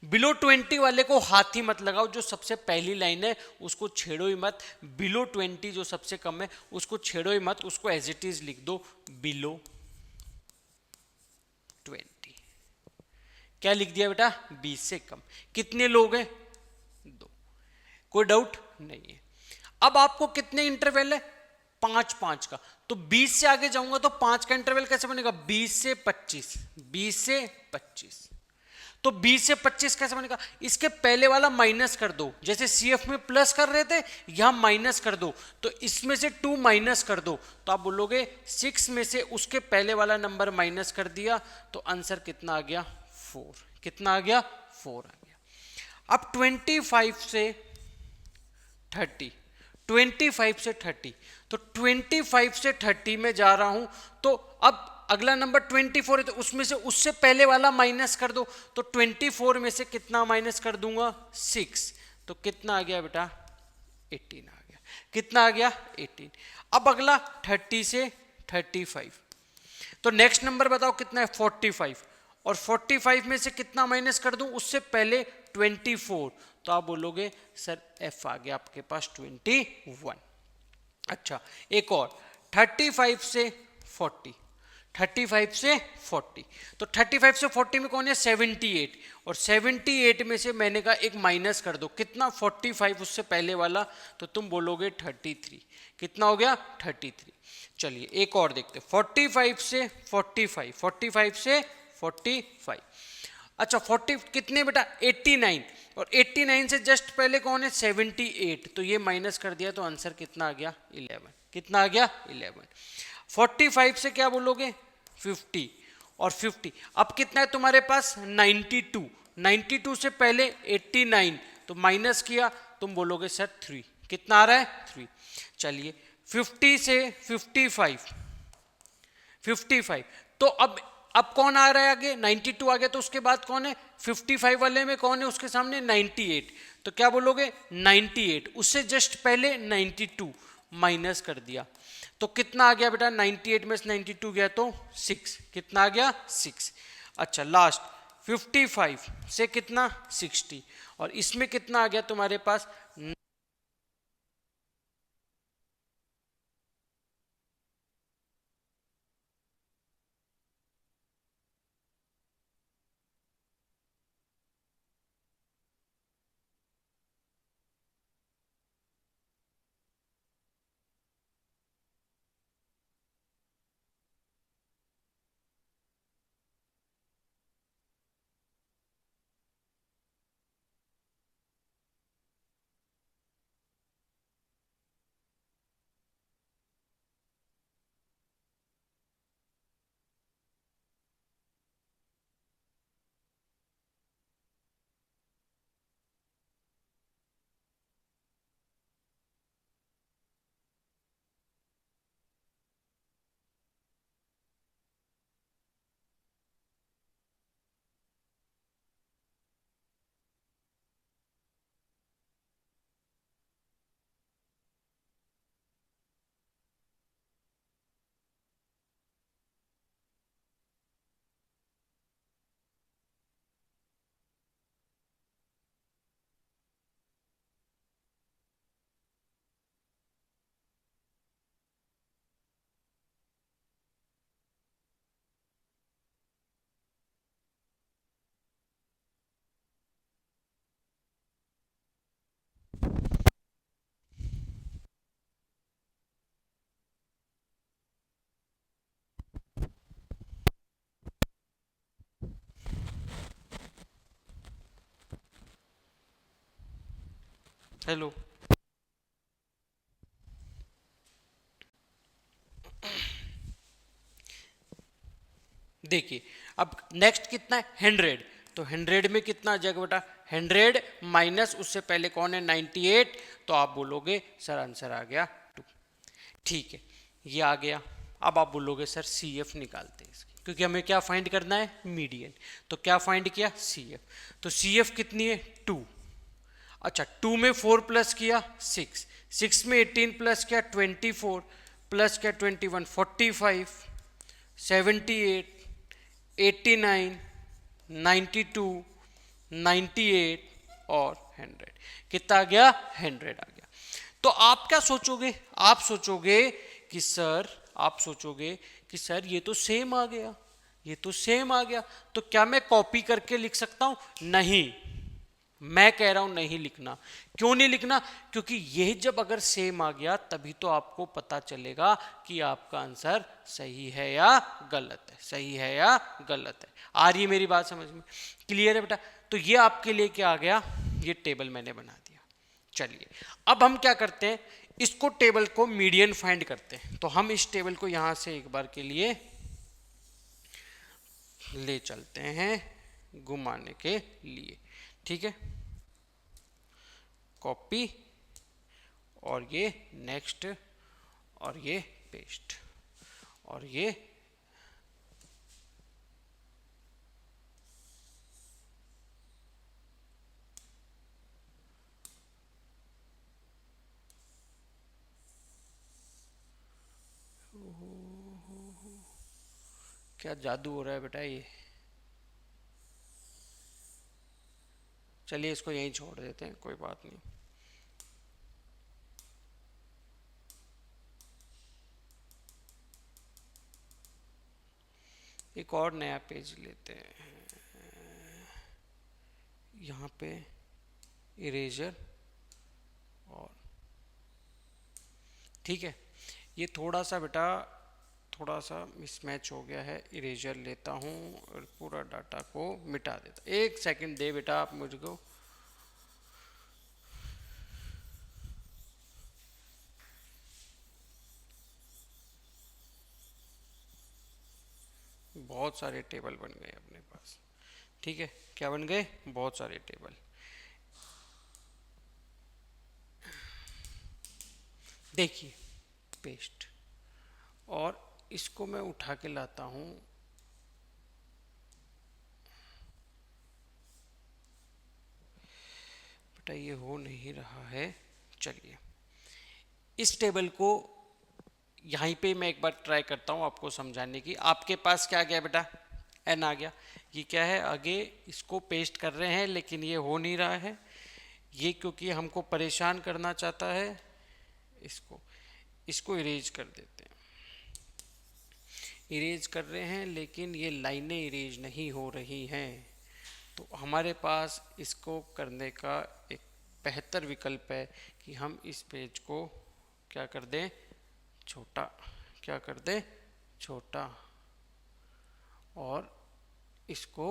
A: बिलो 20 वाले को हाथ ही मत लगाओ, जो सबसे पहली लाइन है उसको छेड़ो ही मत। बिलो 20 जो सबसे कम है उसको छेड़ो ही मत, उसको एज इट इज लिख दो, बिलो 20। क्या लिख दिया बेटा? 20 से कम। कितने लोग हैं? 2। कोई डाउट नहीं है। अब आपको कितने इंटरवल है? 5-5 का। तो 20 से आगे जाऊंगा तो 5 का इंटरवल कैसे बनेगा? 20 से 25, 20 से 25। तो 20 से 25 कैसे बनेगा? इसके पहले वाला माइनस कर दो, जैसे सीएफ में प्लस कर रहे थे यहां माइनस कर दो, तो इसमें से 2 माइनस कर दो, तो आप बोलोगे 6 में से उसके पहले वाला नंबर माइनस कर दिया, तो आंसर कितना आ गया? 4। कितना आ गया? 4 आ गया। अब 25 से 30, 25 से 30, तो 25 से 30 में जा रहा हूं, तो अब अगला नंबर 24 है, तो उसमें से उससे पहले वाला माइनस कर दो, तो 24 में से कितना माइनस कर दूंगा? 6। तो कितना आ गया बेटा? 18 आ गया। कितना आ गया? 18। अब अगला 30 से 35, तो नेक्स्ट नंबर बताओ कितना है? 45। और 45 में से कितना माइनस कर दूं? उससे पहले 24, तो आप बोलोगे सर एफ आ गया आपके पास 21। अच्छा, एक और 35 से 40, 35 से 40, तो 35 से 40 में कौन है? 78। और 78 में से मैंने कहा एक माइनस कर दो, कितना? 45 उससे पहले वाला, तो तुम बोलोगे 33। कितना हो गया? 33। चलिए एक और देखते, 45 से 45, 45 से 45। अच्छा 40 कितने बेटा? 89। और 89 से जस्ट पहले कौन है? 78, तो ये माइनस कर दिया, तो आंसर कितना आ गया? 11। कितना आ गया? 11। 45 से क्या बोलोगे? 50। और 50 अब कितना है तुम्हारे पास? 92। 92 से पहले 89, तो माइनस किया, तुम बोलोगे सर 3। कितना आ रहा है? 3। चलिए 50 से 55, 55, तो अब अब कौन आ रहा है आगे, 92 आ गया, तो उसके बाद कौन है 55 वाले में कौन है उसके सामने 98, तो क्या बोलोगे 98, उससे जस्ट पहले 92 माइनस कर दिया, तो कितना आ गया बेटा 98 में से 92 गया तो 6, कितना आ गया 6। अच्छा लास्ट 55 से कितना 60, और इसमें कितना आ गया तुम्हारे पास, हेलो देखिए, अब नेक्स्ट कितना है 100, तो 100 में कितना आ जाएगा बेटा 100 माइनस उससे पहले कौन है 98, तो आप बोलोगे सर आंसर आ गया 2, ठीक है ये आ गया। अब आप बोलोगे सर सी एफ निकालते हैं इसकी, क्योंकि हमें क्या फाइंड करना है मीडियन, तो क्या फाइंड किया सी एफ, तो सी एफ कितनी है 2, अच्छा 2 में 4 प्लस किया 6, 6 में 18 प्लस किया 24 प्लस किया 21 45 78 89 92 98 और 100, कितना आ गया 100 आ गया। तो आप क्या सोचोगे, आप सोचोगे कि सर, आप सोचोगे कि सर ये तो सेम आ गया, ये तो सेम आ गया, तो क्या मैं कॉपी करके लिख सकता हूं, नहीं, मैं कह रहा हूं नहीं लिखना। क्यों नहीं लिखना, क्योंकि यह जब अगर सेम आ गया तभी तो आपको पता चलेगा कि आपका आंसर सही है या गलत है, सही है या गलत है। आ रही है मेरी बात समझ में, क्लियर है बेटा। तो ये आपके लिए क्या आ गया, ये टेबल मैंने बना दिया। चलिए अब हम क्या करते हैं, इसको टेबल को मीडियन फाइंड करते हैं। तो हम इस टेबल को यहां से एक बार के लिए ले चलते हैं घुमाने के लिए, ठीक है, कॉपी और ये नेक्स्ट और ये पेस्ट और ये क्या जादू हो रहा है बेटा ये। चलिए इसको यहीं छोड़ देते हैं, कोई बात नहीं। एक और नया पेज लेते हैं, यहाँ पे इरेजर, और ठीक है ये थोड़ा सा बेटा थोड़ा सा मिसमैच हो गया है, इरेजर लेता हूँ और पूरा डाटा को मिटा देता। एक सेकंड दे बेटा आप मुझको, बहुत सारे टेबल बन गए अपने पास, ठीक है, क्या बन गए, बहुत सारे टेबल। देखिए पेस्ट, और इसको मैं उठा के लाता हूँ बेटा ये हो नहीं रहा है। चलिए इस टेबल को यहीं पे मैं एक बार ट्राई करता हूँ आपको समझाने की। आपके पास क्या आ गया बेटा, n आ गया। ये क्या है, आगे इसको पेस्ट कर रहे हैं लेकिन ये हो नहीं रहा है। ये क्योंकि हमको परेशान करना चाहता है, इसको इरेज कर देते हैं। इरेज कर रहे हैं लेकिन ये लाइनें इरेज नहीं हो रही हैं। तो हमारे पास इसको करने का एक बेहतर विकल्प है कि हम इस पेज को क्या कर दें, छोटा, क्या कर दें, छोटा, और इसको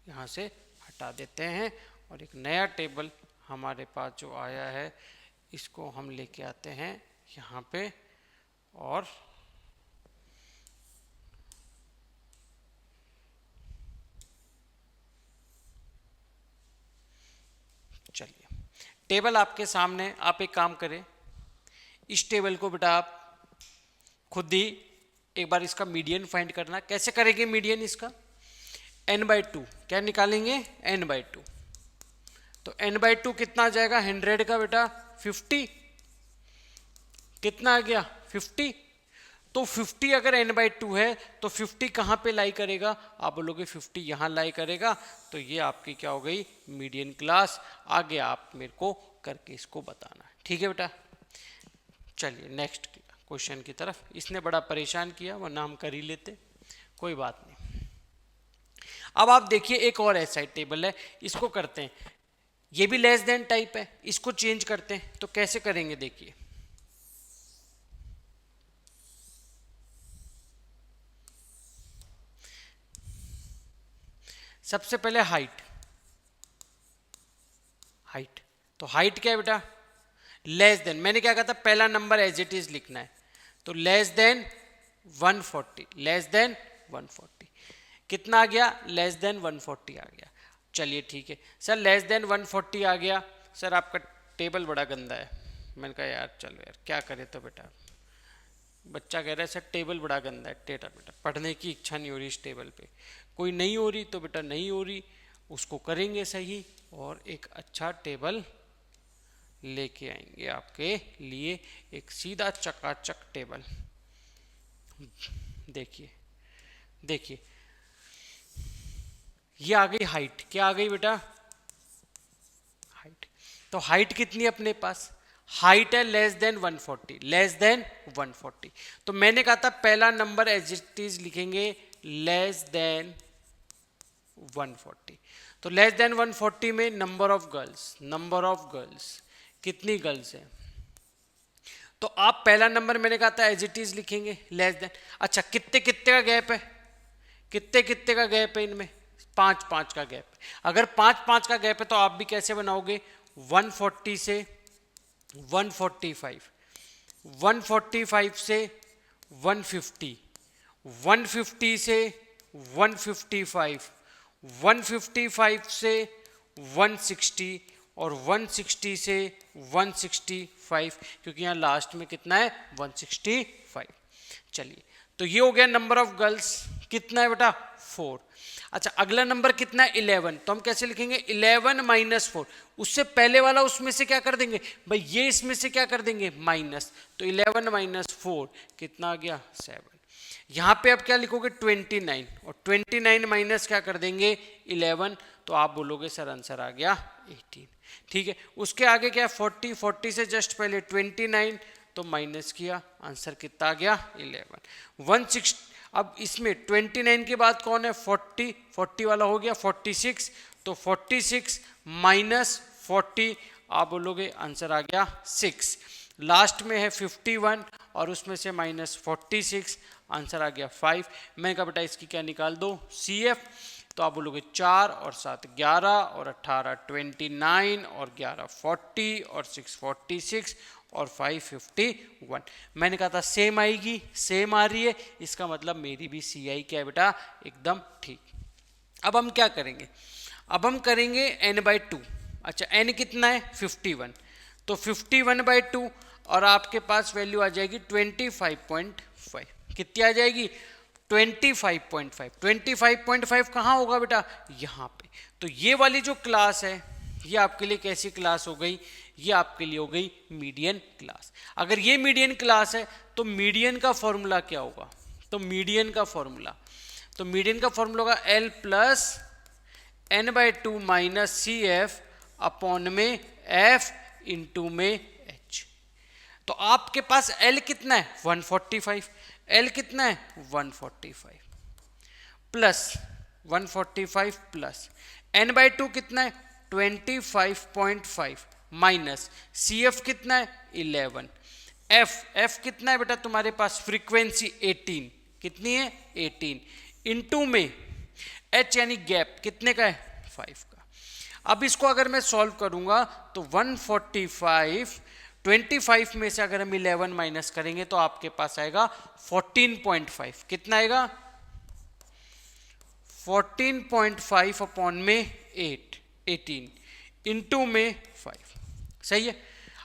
A: यहाँ से हटा देते हैं और एक नया टेबल हमारे पास जो आया है इसको हम लेके आते हैं यहाँ पे। और चलिए टेबल आपके सामने, आप एक काम करें, इस टेबल को बेटा आप खुद ही एक बार इसका मीडियन फाइंड करना। कैसे करेंगे मीडियन इसका, n/2, क्या निकालेंगे, n/2। तो n/2 कितना आ जाएगा 100 का बेटा 50, कितना आ गया 50। तो 50 अगर n/2 है तो 50 कहाँ पे लाई करेगा, आप बोलोगे 50 यहाँ लाई करेगा। तो ये आपकी क्या हो गई, मीडियन क्लास। आगे आप मेरे को करके इसको बताना, ठीक है बेटा। चलिए नेक्स्ट क्वेश्चन की तरफ। इसने बड़ा परेशान किया, वरना हम कर ही लेते, कोई बात नहीं। अब आप देखिए एक और ऐसा टेबल है, इसको करते हैं, ये भी लेस देन टाइप है, इसको चेंज करते हैं। तो कैसे करेंगे देखिए, सबसे पहले हाइट, तो हाइट क्या है बेटा, लेस देन, मैंने क्या कहा था, पहला नंबर एज इट इज लिखना है। तो लेस देन 140, लेस देन 140 कितना आ गया, लेस देन 140 आ गया। चलिए ठीक है सर, लेस देन 140 आ गया। सर आपका टेबल बड़ा गंदा है। मैंने कहा यार चलो यार क्या करे। तो बेटा बच्चा कह रहा है सर टेबल बड़ा गंदा है, टेढ़ा, बेटा पढ़ने की इच्छा नहीं हो रही इस टेबल पे। कोई नहीं हो रही तो बेटा नहीं हो रही, उसको करेंगे सही और एक अच्छा टेबल लेके आएंगे आपके लिए, एक सीधा चकाचक टेबल। देखिए देखिए ये आ गई हाइट, क्या आ गई बेटा, हाइट। तो हाइट कितनी है अपने पास, हाइट है लेस देन 140, लेस देन 140। तो मैंने कहा था पहला नंबर एज इट इज लिखेंगे, लेस देन 140। तो लेस देन 140 में number of girls, number of girls कितनी गर्ल्स है। तो आप पहला नंबर मैंने कहा था एज इट इज लिखेंगे, लेस देन। अच्छा कितने कितने का गैप है, कितने कितने का गैप है इनमें, 5-5 का गैप। अगर 5-5 का गैप है तो आप भी कैसे बनाओगे, 140 से 145, 145 से 150, 150 से 155, 155 से 160 और 160 से 165, क्योंकि यहाँ लास्ट में कितना है 165। चलिए तो ये हो गया नंबर ऑफ गर्ल्स, कितना है बेटा 4। अच्छा अगला नंबर कितना है 11, तो हम कैसे लिखेंगे 11 माइनस 4। उससे पहले वाला उसमें से क्या कर देंगे भाई, ये इसमें से क्या कर देंगे माइनस। तो 11 माइनस 4 कितना आ गया 7। यहाँ पे अब क्या लिखोगे 29, और 29 माइनस क्या कर देंगे 11, तो आप बोलोगे सर आंसर आ गया 18। ठीक है, उसके आगे क्या 40, 40 से जस्ट पहले 29, तो माइनस किया, आंसर कितना आ गया 11। 160, अब इसमें 29 के बाद कौन है 40, 40 वाला हो गया 46, तो 46 माइनस 40 आप बोलोगे आंसर आ गया 6। लास्ट में है 51 और उसमें से माइनस 46, आंसर आ गया 5। मैं कहा बेटा इसकी क्या निकाल दो CF, तो आप बोलोगे 4 और 7 11 और 18 29 और 11 40 और 6 46 और 5 51। मैंने कहा था सेम आएगी, सेम आ रही है, इसका मतलब मेरी भी CI क्या है बेटा एकदम ठीक। अब हम क्या करेंगे, अब हम करेंगे n/2। अच्छा n कितना है 51, तो 51/2 और आपके पास वैल्यू आ जाएगी 25.5। कितनी आ जाएगी 25.5। 25.5 कहाँ होगा बेटा यहाँ पे। तो ये वाली जो क्लास है ये आपके लिए कैसी क्लास हो गई, ये आपके लिए हो गई मीडियन क्लास। अगर ये मीडियन क्लास है तो मीडियन का फॉर्मूला क्या होगा, तो मीडियन का फॉर्मूला होगा L plus n by 2 minus C F upon में f इंटू में h। तो आपके पास L कितना है 145, L कितना है 145 प्लस 145 प्लस n बाई 2 कितना है 25.5 माइनस सी एफ कितना है 11, f कितना है बेटा तुम्हारे पास फ्रीक्वेंसी 18, कितनी है 18 इंटू में h यानी गैप कितने का है 5 का। अब इसको अगर मैं सॉल्व करूंगा तो 145 25 में से अगर हम 11 माइनस करेंगे तो आपके पास आएगा 14.5, कितना आएगा 14.5 अपॉन में 18 इंटू में 5, सही है।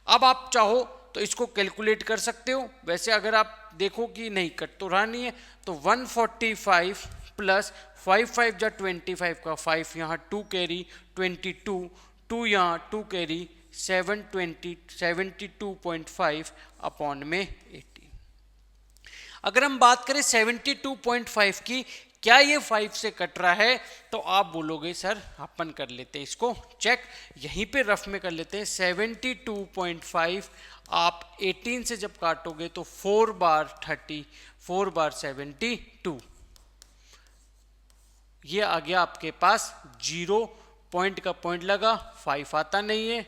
A: अब आप चाहो तो इसको कैलकुलेट कर सकते हो, वैसे अगर आप देखो कि नहीं कट तो रहा नहीं है तो 145 प्लस 5 जा 25 का 5 यहाँ 2 कैरी 22 2 यहाँ 2 कैरी 72.5 अपॉन में 18। अगर हम बात करें 72.5 की, क्या ये 5 से कट रहा है, तो आप बोलोगे सर अपन कर लेते हैं इसको चेक, यहीं पे रफ में कर लेते हैं। 72.5 आप 18 से जब काटोगे तो 4 बार 30 4 बार 72, ये आ गया आपके पास 0 पॉइंट का पॉइंट लगा, 5 आता नहीं है,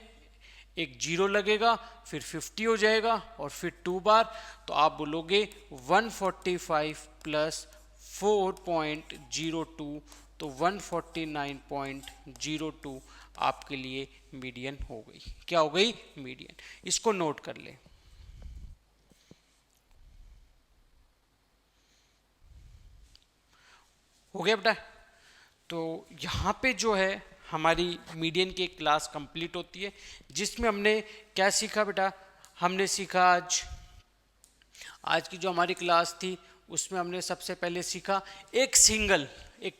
A: एक 0 लगेगा फिर 50 हो जाएगा और फिर 2 बार, तो आप बोलोगे 145 प्लस 4.02 तो 149.02 आपके लिए मीडियन हो गई। क्या हो गई मीडियन, इसको नोट कर ले। हो गया बेटा, तो यहाँ पे जो है हमारी मीडियन की क्लास कंप्लीट होती है, जिसमें हमने क्या सीखा बेटा, हमने सीखा आज की जो हमारी क्लास थी उसमें हमने सबसे पहले सीखा एक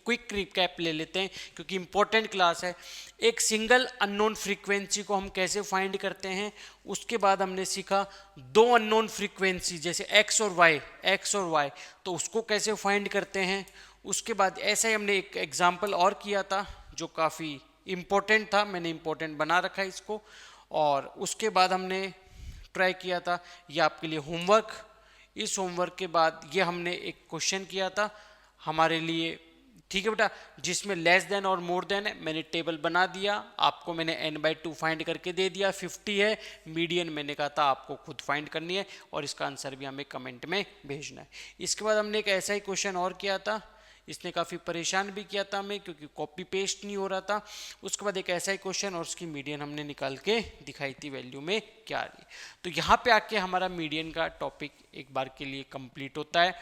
A: क्विक रिकैप ले लेते हैं क्योंकि इंपॉर्टेंट क्लास है। एक सिंगल अननोन फ्रीक्वेंसी को हम कैसे फाइंड करते हैं, उसके बाद हमने सीखा 2 अननोन फ्रीक्वेंसी जैसे x और y, तो उसको कैसे फाइंड करते हैं। उसके बाद ऐसा ही हमने एक एग्जाम्पल और किया था जो काफ़ी इम्पोर्टेंट था, मैंने इम्पोर्टेंट बना रखा है इसको। और उसके बाद हमने ट्राई किया था, ये आपके लिए होमवर्क, इस होमवर्क के बाद ये हमने एक क्वेश्चन किया था हमारे लिए, ठीक है बेटा, जिसमें लेस देन और मोर देन है, मैंने टेबल बना दिया, आपको मैंने n/2 फाइंड करके दे दिया, 50 है, मीडियन मैंने कहा था आपको खुद फाइंड करनी है और इसका आंसर भी हमें कमेंट में भेजना है। इसके बाद हमने एक ऐसा ही क्वेश्चन और किया था, इसने काफ़ी परेशान भी किया था हमें क्योंकि कॉपी पेस्ट नहीं हो रहा था। उसके बाद एक ऐसा ही क्वेश्चन और उसकी मीडियन हमने निकाल के दिखाई थी वैल्यू में क्या आ रही। तो यहाँ पे आके हमारा मीडियन का टॉपिक एक बार के लिए कंप्लीट होता है।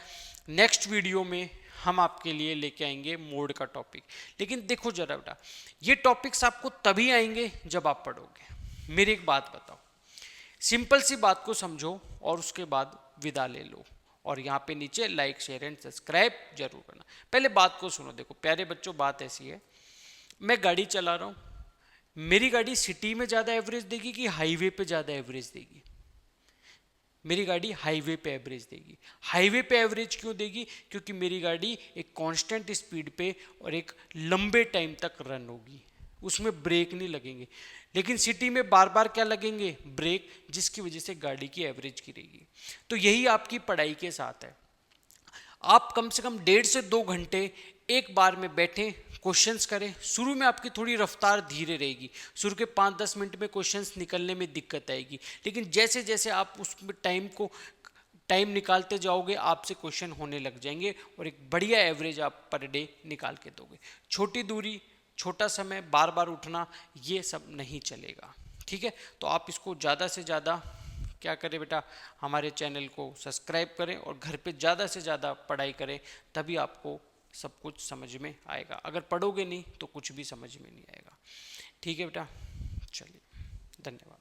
A: नेक्स्ट वीडियो में हम आपके लिए लेके आएंगे मोड का टॉपिक। लेकिन देखो जरा बेटा, ये टॉपिक्स आपको तभी आएंगे जब आप पढ़ोगे। मेरी एक बात बताओ, सिंपल सी बात को समझो और उसके बाद विदा ले लो, और यहाँ पे नीचे लाइक शेयर एंड सब्सक्राइब जरूर करना। पहले बात को सुनो, देखो प्यारे बच्चों, बात ऐसी है, मैं गाड़ी चला रहा हूँ, मेरी गाड़ी सिटी में ज़्यादा एवरेज देगी कि हाईवे पे ज़्यादा एवरेज देगी? मेरी गाड़ी हाईवे पे एवरेज देगी। हाईवे पे एवरेज क्यों देगी? क्योंकि मेरी गाड़ी एक कांस्टेंट स्पीड पे और एक लंबे टाइम तक रन होगी, उसमें ब्रेक नहीं लगेंगे। लेकिन सिटी में बार बार क्या लगेंगे? ब्रेक, जिसकी वजह से गाड़ी की एवरेज गिरेगी। तो यही आपकी पढ़ाई के साथ है, आप कम से कम 1.5 से 2 घंटे एक बार में बैठें, क्वेश्चंस करें। शुरू में आपकी थोड़ी रफ्तार धीरे रहेगी, शुरू के 5-10 मिनट में क्वेश्चंस निकलने में दिक्कत आएगी, लेकिन जैसे जैसे आप उस टाइम निकालते जाओगे आपसे क्वेश्चन होने लग जाएंगे और एक बढ़िया एवरेज आप पर डे निकाल के दोगे। छोटी दूरी, छोटा समय, बार बार उठना, ये सब नहीं चलेगा, ठीक है। तो आप इसको ज़्यादा से ज़्यादा क्या करें बेटा, हमारे चैनल को सब्सक्राइब करें और घर पे ज़्यादा से ज़्यादा पढ़ाई करें, तभी आपको सब कुछ समझ में आएगा। अगर पढ़ोगे नहीं तो कुछ भी समझ में नहीं आएगा, ठीक है बेटा। चलिए, धन्यवाद।